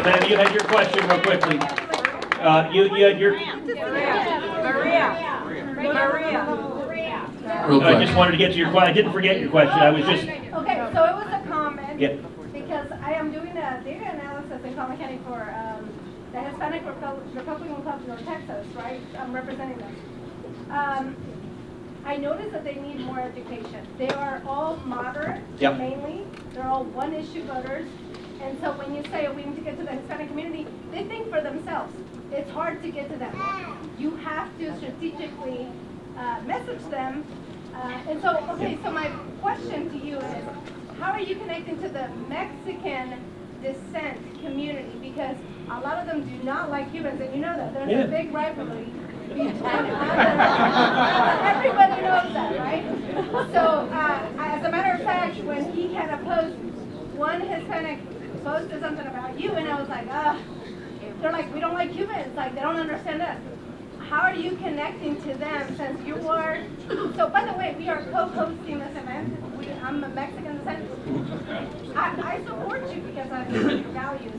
ma'am, you had your question real quickly. You had your... I just wanted to get to your question. I didn't forget your question. I was just... Okay, so it was a comment. Yeah. Because I am doing a data analysis in Collin County for the Hispanic Republican Club of North Texas, right? I'm representing them. I noticed that they need more education. They are all moderate, Yep. mainly. They're all one-issue voters. And so when you say, oh, we need to get to the Hispanic community, they think for themselves. It's hard to get to them. You have to strategically message them. And so, okay, so my question to you is, how are you connecting to the Mexican descent community? Because a lot of them do not like Cubans, and you know that. There's a big rivalry. Everybody knows that, right? So, as a matter of fact, when he had a post, one Hispanic posted something about you, and I was like, they're like, we don't like Cubans, like, they don't understand us. How are you connecting to them since you are, so by the way, we are co-hosting this event. I'm a Mexican descent. I support you because I believe in your values.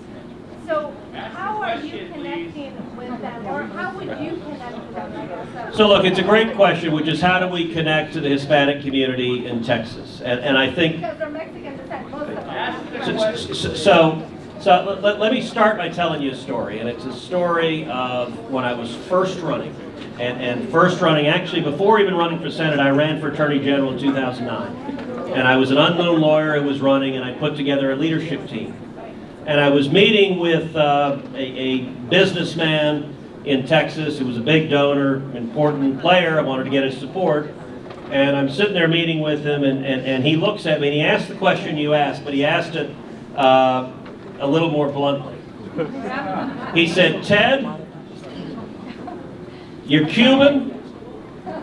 So how are you connecting with them, or how would you connect with them, I guess? So look, it's a great question, which is how do we connect to the Hispanic community in Texas? And I think... Because they're Mexican descent, most of them. So let me start by telling you a story, and it's a story of when I was first running. And first running, actually before even running for Senate, I ran for Attorney General in 2009. And I was an unknown lawyer who was running, and I put together a leadership team. And I was meeting with a businessman in Texas who was a big donor, important player. I wanted to get his support. And I'm sitting there meeting with him, and he looks at me, and he asked the question you asked, but he asked it a little more bluntly. He said, Ted, you're Cuban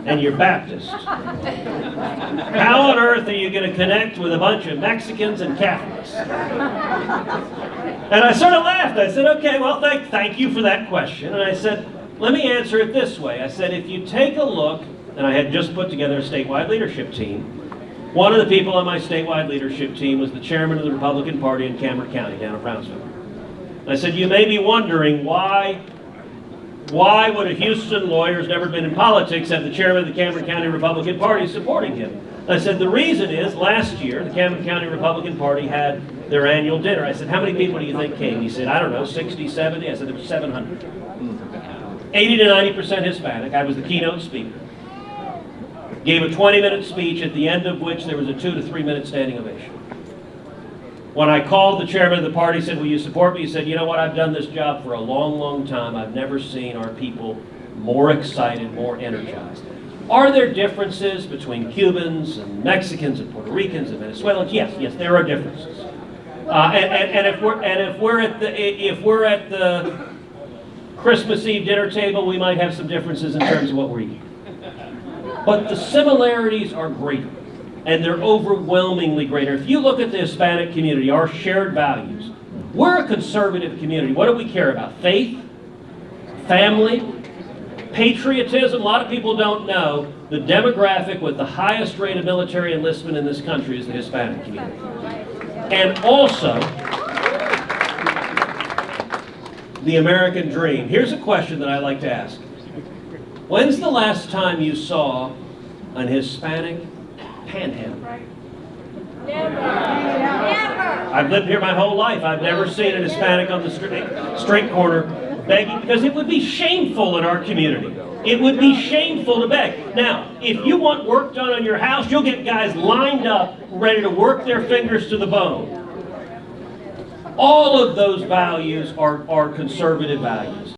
and you're Baptist. How on earth are you going to connect with a bunch of Mexicans and Catholics? And I sort of laughed. I said, okay, well, thank you for that question. And I said, let me answer it this way. I said, if you take a look, and I had just put together a statewide leadership team. One of the people on my statewide leadership team was the chairman of the Republican Party in Cameron County down in Brownsville. And I said, you may be wondering why would a Houston lawyer who's never been in politics have the chairman of the Cameron County Republican Party supporting him? And I said, the reason is last year the Cameron County Republican Party had their annual dinner. I said, how many people do you think came? He said, I don't know, 60, 70? I said, it was 700. 80 to 90% Hispanic. I was the keynote speaker. Gave a 20-minute speech, at the end of which there was a 2 to 3 minute standing ovation. When I called the chairman of the party, said, will you support me? He said, you know what, I've done this job for a long, long time. I've never seen our people more excited, more energized. Are there differences between Cubans and Mexicans and Puerto Ricans and Venezuelans? Yes, there are differences. And if we're at the Christmas Eve dinner table, we might have some differences in terms of what we're eating. But the similarities are greater, and they're overwhelmingly greater. If you look at the Hispanic community, our shared values, we're a conservative community. What do we care about? Faith, family, patriotism. A lot of people don't know the demographic with the highest rate of military enlistment in this country is the Hispanic community. And also, the American dream. Here's a question that I like to ask. When's the last time you saw an Hispanic panhandler? Never. I've lived here my whole life. I've never seen an Hispanic on the street corner begging, because it would be shameful in our community. It would be shameful to beg. Now, if you want work done on your house, you'll get guys lined up ready to work their fingers to the bone. All of those values are conservative values.